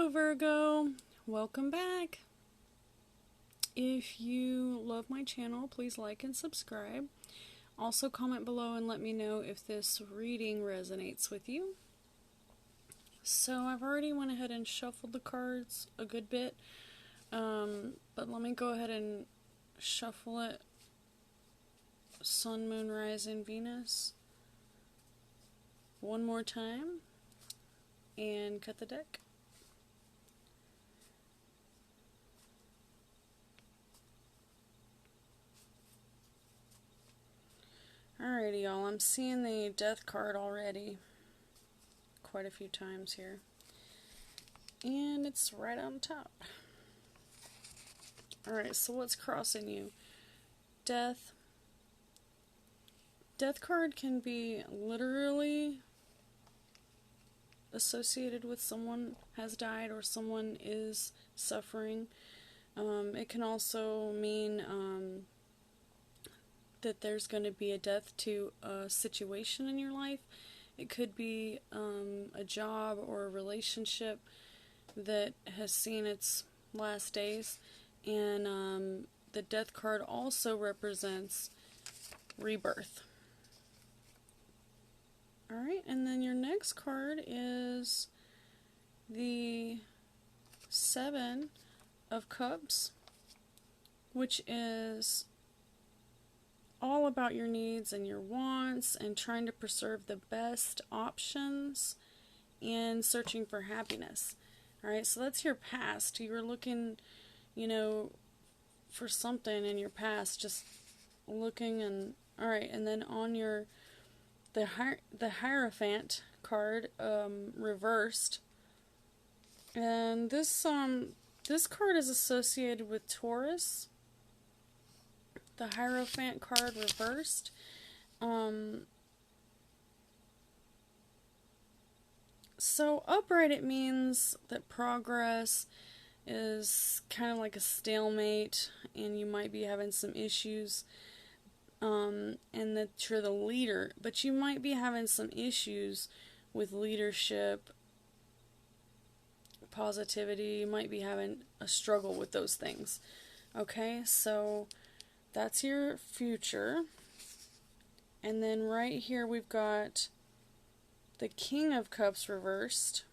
Hello Virgo, welcome back. If you love my channel, please like and subscribe. Also comment below and let me know if this reading resonates with you. So I've already went ahead and shuffled the cards a good bit, but let me go ahead and shuffle it. Sun, Moon, Rising, Venus. One more time and cut the deck. Alrighty, y'all. I'm seeing the Death card already quite a few times here. And it's right on top. Alright, so what's crossing you? Death. Death card can be literally associated with someone has died or someone is suffering. It can also mean that there's going to be a death to a situation in your life. It could be a job or a relationship that has seen its last days. And the Death card also represents rebirth. Alright, and then your next card is the Seven of Cups, which is all about your needs and your wants and trying to preserve the best options and searching for happiness. Alright, so that's your past. You were looking, for something in your past, just looking and, alright, and then on your the Hierophant card, reversed. And this card is associated with Taurus. The Hierophant card reversed. So upright, it means that progress is kind of like a stalemate and you might be having some issues. And that you're the leader, but you might be having some issues with leadership, positivity. You might be having a struggle with those things. Okay, so that's your future. And then right here we've got the King of Cups reversed.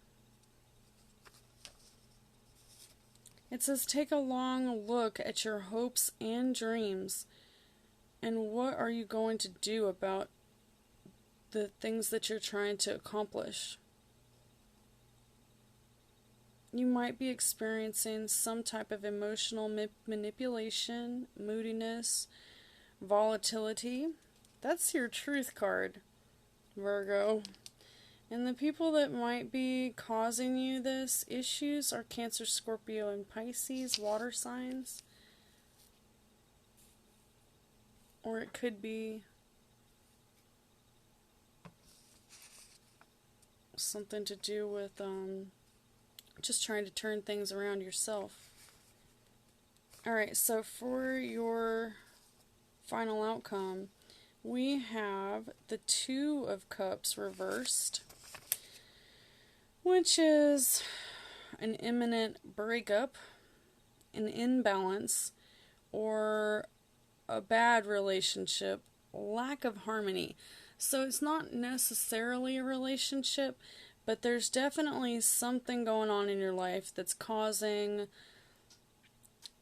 It says, take a long look at your hopes and dreams. And what are you going to do about the things that you're trying to accomplish? You might be experiencing some type of emotional manipulation, moodiness, volatility. That's your Truth card, Virgo. And the people that might be causing you this issues are Cancer, Scorpio, and Pisces, water signs. Or it could be something to do with just trying to turn things around yourself. Alright, so for your final outcome, we have the Two of Cups reversed, which is an imminent breakup, an imbalance, or a bad relationship, lack of harmony. So it's not necessarily a relationship, but there's definitely something going on in your life that's causing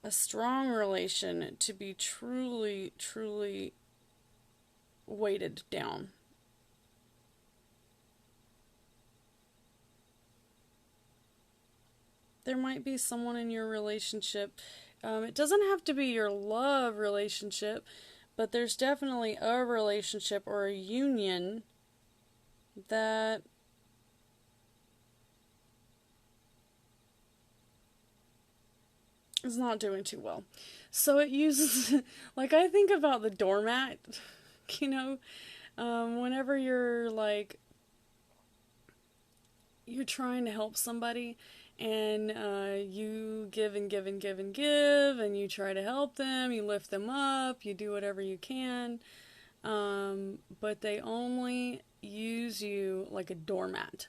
a strong relation to be truly, truly weighted down. There might be someone in your relationship. It doesn't have to be your love relationship, but there's definitely a relationship or a union that is not doing too well. So it uses, like, I think about the doormat, whenever you're trying to help somebody, and you give and give and give and give, and you try to help them, you lift them up, you do whatever you can, but they only use you like a doormat.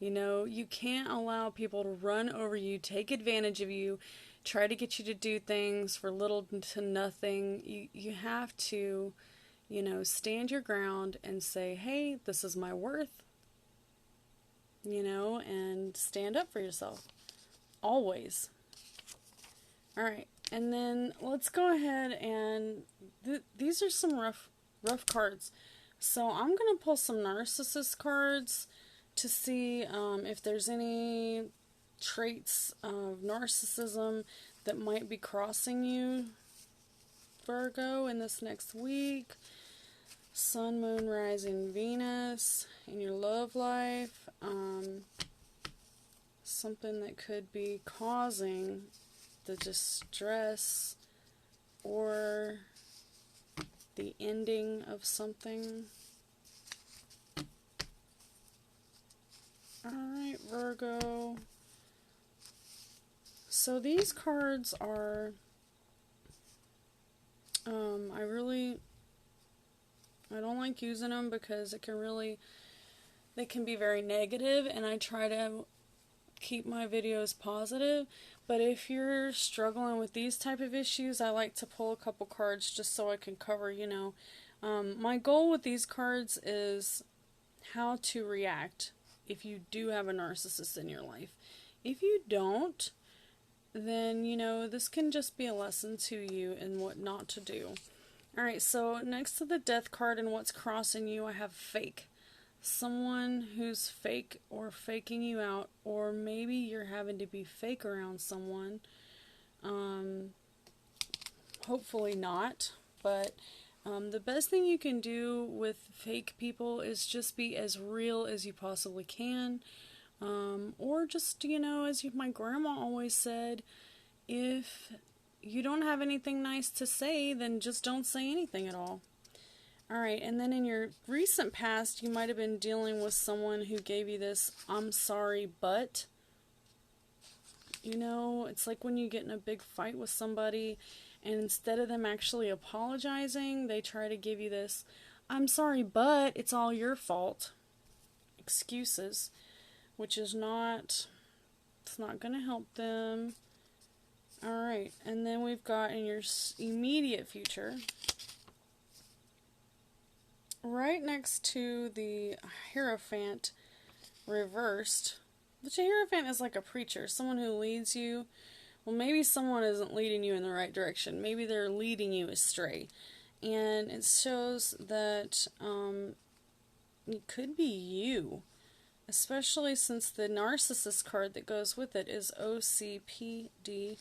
You know, you can't allow people to run over you, take advantage of you, try to get you to do things for little to nothing. You have to, you know, stand your ground and say, hey, this is my worth, you know, and stand up for yourself. Always. Alright, and then let's go ahead and these are some rough cards. So I'm going to pull some Narcissist cards to see if there's any traits of narcissism that might be crossing you, Virgo, in this next week. Sun, Moon, Rising, Venus in your love life. Something that could be causing the distress or the ending of something. Alright, Virgo. So these cards are, I don't like using them because they can be very negative, and I try to keep my videos positive. But if you're struggling with these type of issues, I like to pull a couple cards just so I can cover, you know. My goal with these cards is how to react if you do have a narcissist in your life. If you don't, then, you know, this can just be a lesson to you in what not to do. Alright, so next to the death card and what's crossing you, I have fake. Someone who's fake or faking you out, or maybe you're having to be fake around someone. Hopefully not, but the best thing you can do with fake people is just be as real as you possibly can. Or just, you know, as my grandma always said, if you don't have anything nice to say, then just don't say anything at all. Alright, and then in your recent past, you might have been dealing with someone who gave you this, I'm sorry, but. You know, it's like when you get in a big fight with somebody, and instead of them actually apologizing, they try to give you this, I'm sorry, but it's all your fault. Excuses. Which is not, it's not going to help them. Alright, and then we've got in your immediate future, right next to the Hierophant reversed, which a Hierophant is like a preacher, someone who leads you. Well, maybe someone isn't leading you in the right direction. Maybe they're leading you astray. And it shows that it could be you. Especially since the Narcissist card that goes with it is OCPD,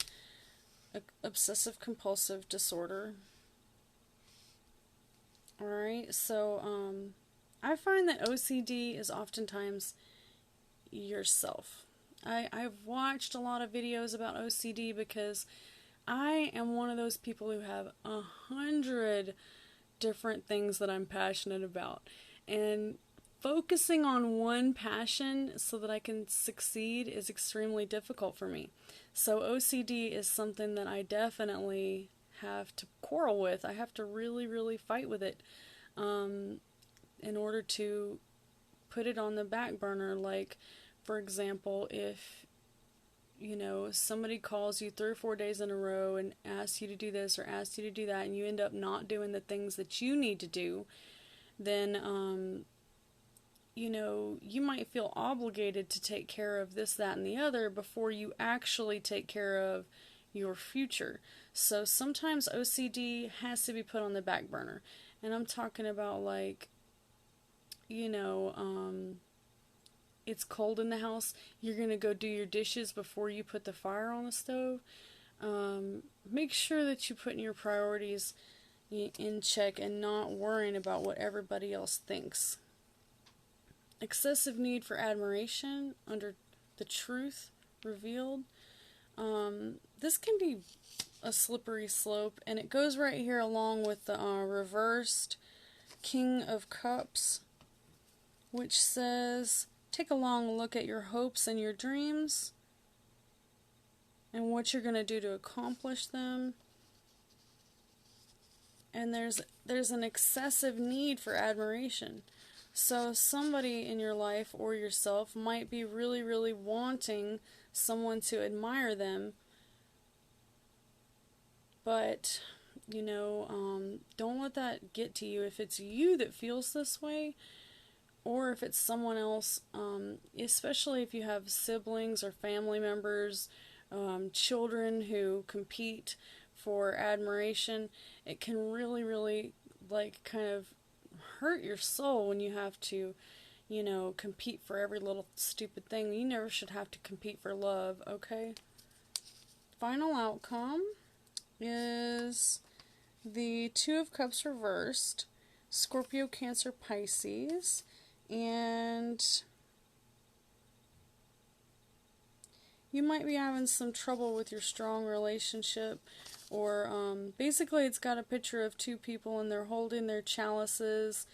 Obsessive Compulsive Disorder. Alright, so I find that OCD is oftentimes yourself. I've watched a lot of videos about OCD because I am one of those people who have 100 different things that I'm passionate about. And focusing on one passion so that I can succeed is extremely difficult for me. So OCD is something that I definitely have to quarrel with. I have to really, really fight with it in order to put it on the back burner. Like, for example, if, you know, somebody calls you 3 or 4 days in a row and asks you to do this or asks you to do that, and you end up not doing the things that you need to do, then you know, you might feel obligated to take care of this, that, and the other before you actually take care of your future. So sometimes OCD has to be put on the back burner. And I'm talking about, like, you know, it's cold in the house, you're going to go do your dishes before you put the fire on the stove. Make sure that you're putting your priorities in check and not worrying about what everybody else thinks. Excessive need for admiration under the truth revealed. This can be a slippery slope, and it goes right here along with the reversed King of Cups, which says, take a long look at your hopes and your dreams and what you're going to do to accomplish them. And there's an excessive need for admiration. So somebody in your life or yourself might be really, really wanting someone to admire them, but don't let that get to you. If it's you that feels this way, or if it's someone else, especially if you have siblings or family members, children who compete for admiration, it can really, really, like, kind of hurt your soul when you have to, compete for every little stupid thing. You never should have to compete for love, okay? Final outcome is the Two of Cups reversed, Scorpio, Cancer, Pisces, and you might be having some trouble with your strong relationship, or basically it's got a picture of two people and they're holding their chalices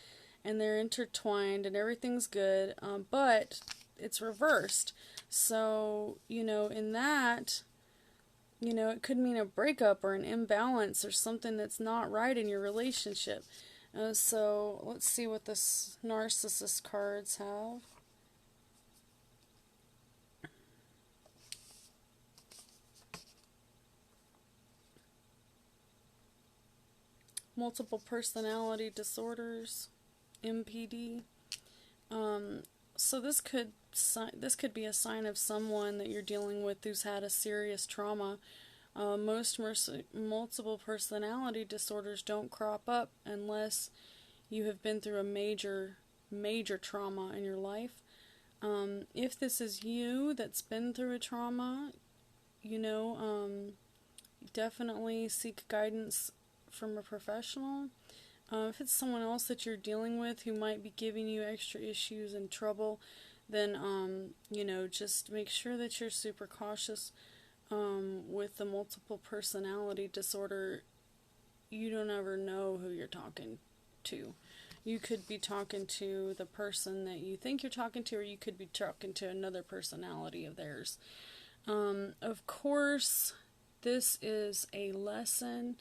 and they're intertwined and everything's good, but it's reversed. So, in that, it could mean a breakup or an imbalance or something that's not right in your relationship. So let's see what this Narcissist cards have. Multiple personality disorders, MPD. So this could be a sign of someone that you're dealing with who's had a serious trauma. Most multiple personality disorders don't crop up unless you have been through a major trauma in your life. If this is you that's been through a trauma, definitely seek guidance from a professional. If it's someone else that you're dealing with who might be giving you extra issues and trouble, then, just make sure that you're super cautious. With the multiple personality disorder, you don't ever know who you're talking to. You could be talking to the person that you think you're talking to, or you could be talking to another personality of theirs. Of course, this is a lesson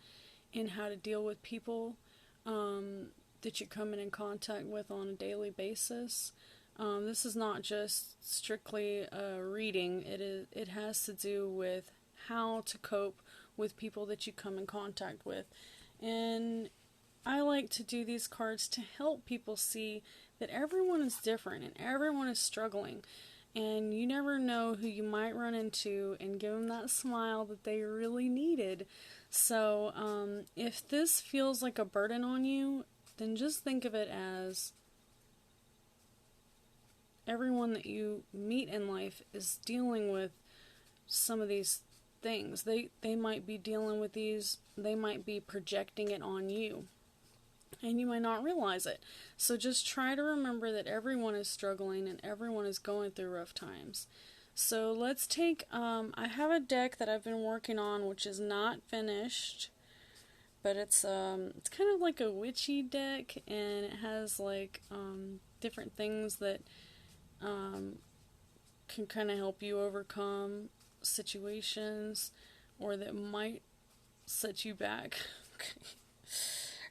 in how to deal with people that you're coming in contact with on a daily basis. This is not just strictly a reading. It has to do with how to cope with people that you come in contact with. And I like to do these cards to help people see that everyone is different and everyone is struggling. And you never know who you might run into and give them that smile that they really needed. So if this feels like a burden on you, then just think of it as everyone that you meet in life is dealing with some of these things. They might be dealing with these, they might be projecting it on you, and you might not realize it. So just try to remember that everyone is struggling and everyone is going through rough times. So let's take, I have a deck that I've been working on, which is not finished, but it's kind of like a witchy deck, and it has like different things that can kind of help you overcome situations or that might set you back.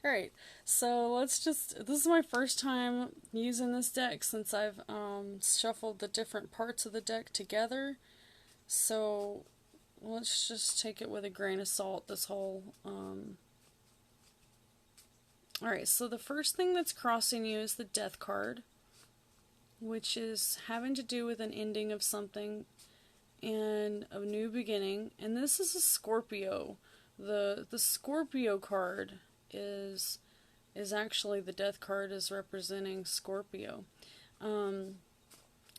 Alright, so this is my first time using this deck since I've shuffled the different parts of the deck together. So let's just take it with a grain of salt, this whole Alright, so the first thing that's crossing you is the Death card, which is having to do with an ending of something and a new beginning. And this is a Scorpio. The Scorpio card is actually, the Death card is representing Scorpio. And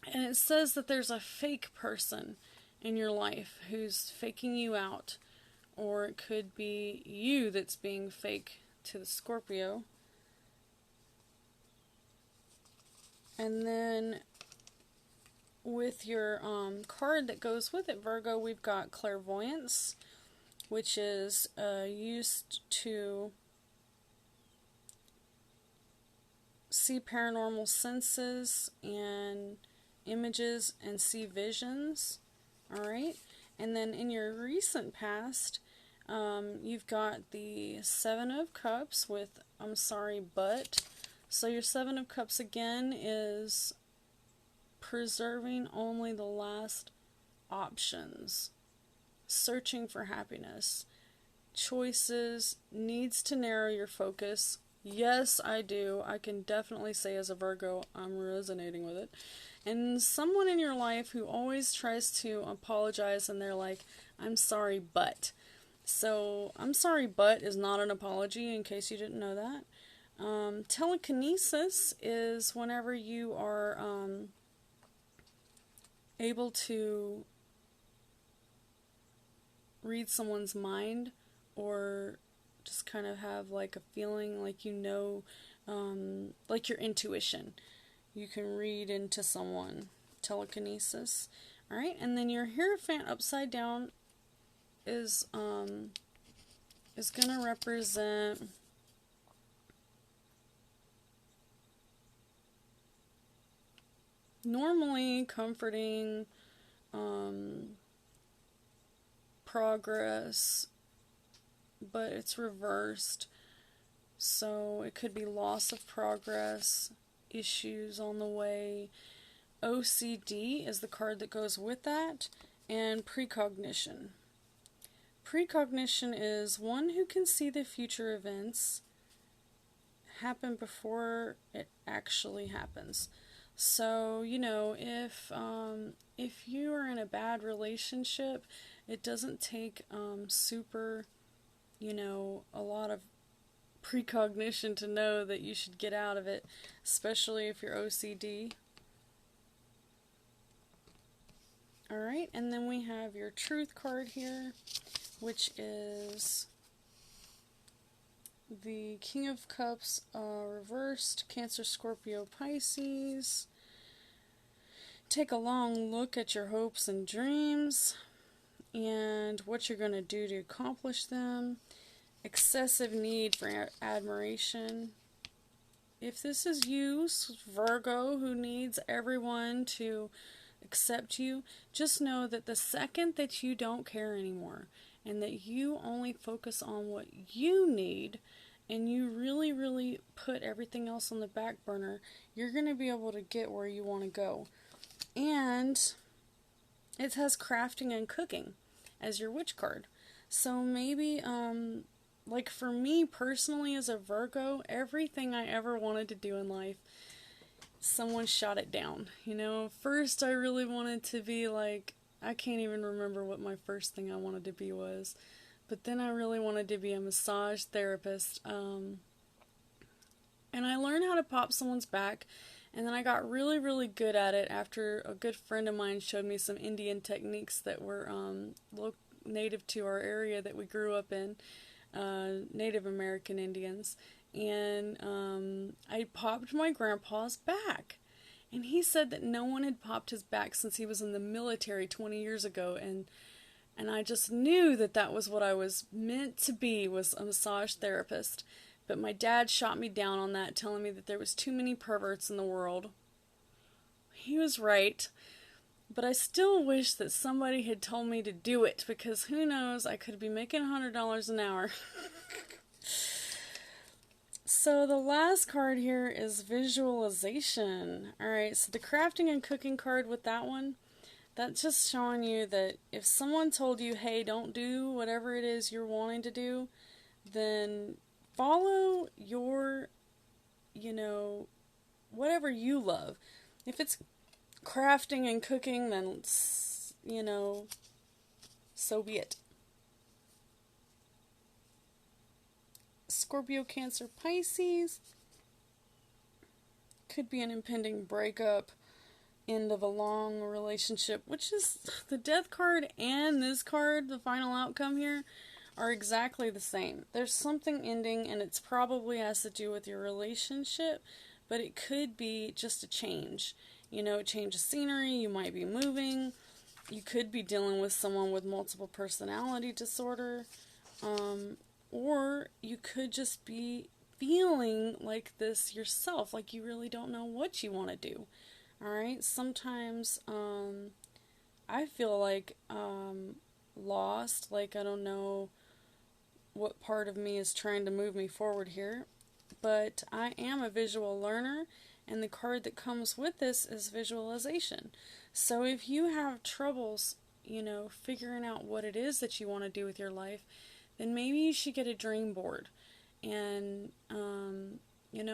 it says that there's a fake person in your life who's faking you out, or it could be you that's being fake to the Scorpio. And then with your card that goes with it, Virgo, we've got clairvoyance, which is used to see paranormal senses and images and see visions. Alright, and then in your recent past, you've got the Seven of Cups with I'm sorry, but. So your Seven of Cups again is preserving only the last options, searching for happiness, choices, needs to narrow your focus. Yes, I do. I can definitely say as a Virgo, I'm resonating with it. And someone in your life who always tries to apologize and they're like, I'm sorry, but. So, I'm sorry, but is not an apology, in case you didn't know that. Telekinesis is whenever you are able to read someone's mind, or just kind of have like a feeling like like your intuition. You can read into someone. Telekinesis. Alright, and then your Hierophant upside down is going to represent normally comforting, progress, but it's reversed. So it could be loss of progress, issues on the way. OCD is the card that goes with that, and precognition. Precognition is one who can see the future events happen before it actually happens. So, if you are in a bad relationship, it doesn't take a lot of precognition to know that you should get out of it, especially if you're OCD. Alright, and then we have your Truth card here, which is the King of Cups reversed, Cancer, Scorpio, Pisces. Take a long look at your hopes and dreams and what you're going to do to accomplish them. Excessive need for admiration. If this is you, Virgo, who needs everyone to accept you, just know that the second that you don't care anymore and that you only focus on what you need and you really, really put everything else on the back burner, you're going to be able to get where you want to go. And it has crafting and cooking as your Witch card. So maybe, like for me personally as a Virgo, everything I ever wanted to do in life, someone shot it down. First I really wanted to be like, I can't even remember what my first thing I wanted to be was. But then I really wanted to be a massage therapist. And I learned how to pop someone's back. And then I got really, really good at it after a good friend of mine showed me some Indian techniques that were native to our area that we grew up in, Native American Indians. And I popped my grandpa's back. And he said that no one had popped his back since he was in the military 20 years ago. And I just knew that that was what I was meant to be, was a massage therapist. But my dad shot me down on that, telling me that there was too many perverts in the world. He was right. But I still wish that somebody had told me to do it, because who knows, I could be making $100 an hour. So the last card here is visualization. Alright, so the crafting and cooking card with that one, that's just showing you that if someone told you, hey, don't do whatever it is you're wanting to do, then follow your, whatever you love. If it's crafting and cooking, then, so be it. Scorpio, Cancer, Pisces. Could be an impending breakup, end of a long relationship, which is the Death card and this card, the final outcome here, are exactly the same. There's something ending, and it's probably has to do with your relationship, but it could be just a change. Change of scenery, you might be moving, you could be dealing with someone with multiple personality disorder, or you could just be feeling like this yourself, like you really don't know what you want to do. Alright, sometimes I feel like lost, like I don't know what part of me is trying to move me forward here. but I am a visual learner, and the card that comes with this is visualization. So if you have troubles, figuring out what it is that you want to do with your life, then maybe you should get a dream board. And,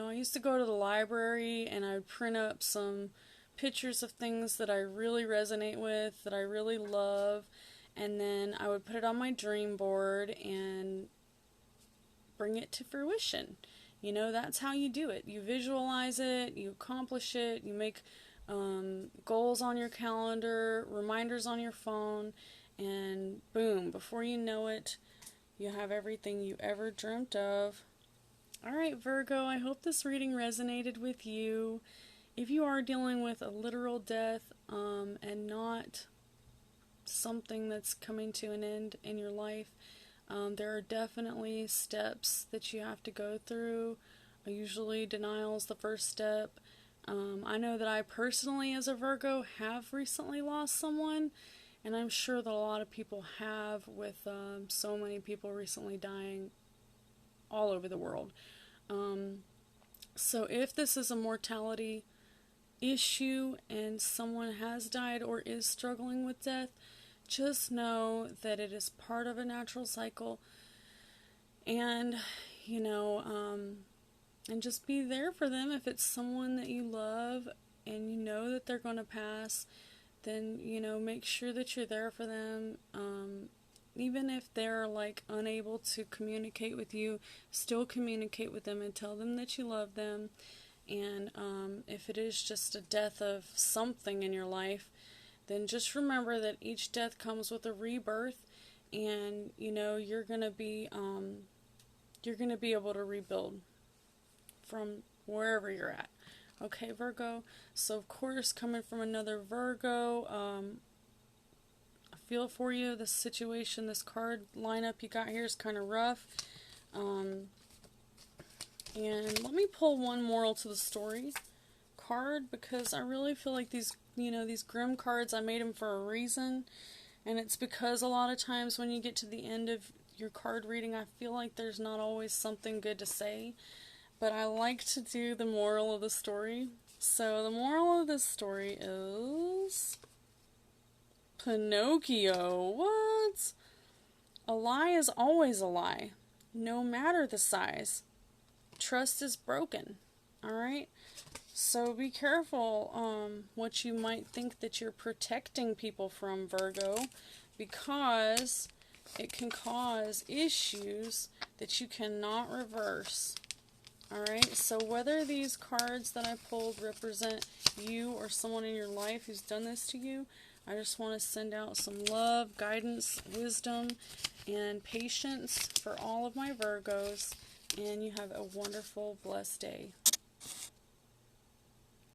I used to go to the library and I would print up some pictures of things that I really resonate with, that I really love, and then I would put it on my dream board and bring it to fruition. That's how you do it. You visualize it, you accomplish it, you make goals on your calendar, reminders on your phone, and boom, before you know it, you have everything you ever dreamt of. Alright, Virgo, I hope this reading resonated with you. If you are dealing with a literal death and not something that's coming to an end in your life, there are definitely steps that you have to go through. Usually denial is the first step. I know that I personally, as a Virgo, have recently lost someone, and I'm sure that a lot of people have, with so many people recently dying all over the world. So if this is a mortality issue and someone has died or is struggling with death, just know that it is part of a natural cycle, and and just be there for them. If it's someone that you love and you know that they're going to pass, then make sure that you're there for them. Even if they're unable to communicate with you, still communicate with them and tell them that you love them. And if it is just a death of something in your life, then just remember that each death comes with a rebirth, and you're gonna be able to rebuild from wherever you're at. Okay, Virgo. So of course, coming from another Virgo, I feel for you. This situation, this card lineup you got here is kind of rough. And let me pull one moral to the story card, because I really feel like these grim cards, I made them for a reason, and it's because a lot of times when you get to the end of your card reading, I feel like there's not always something good to say, but I like to do the moral of the story. So the moral of this story is Pinocchio. What? A lie is always a lie, no matter the size. Trust is broken. Alright? So be careful what you might think that you're protecting people from, Virgo, because it can cause issues that you cannot reverse. Alright, so whether these cards that I pulled represent you or someone in your life who's done this to you, I just want to send out some love, guidance, wisdom, and patience for all of my Virgos, and you have a wonderful, blessed day.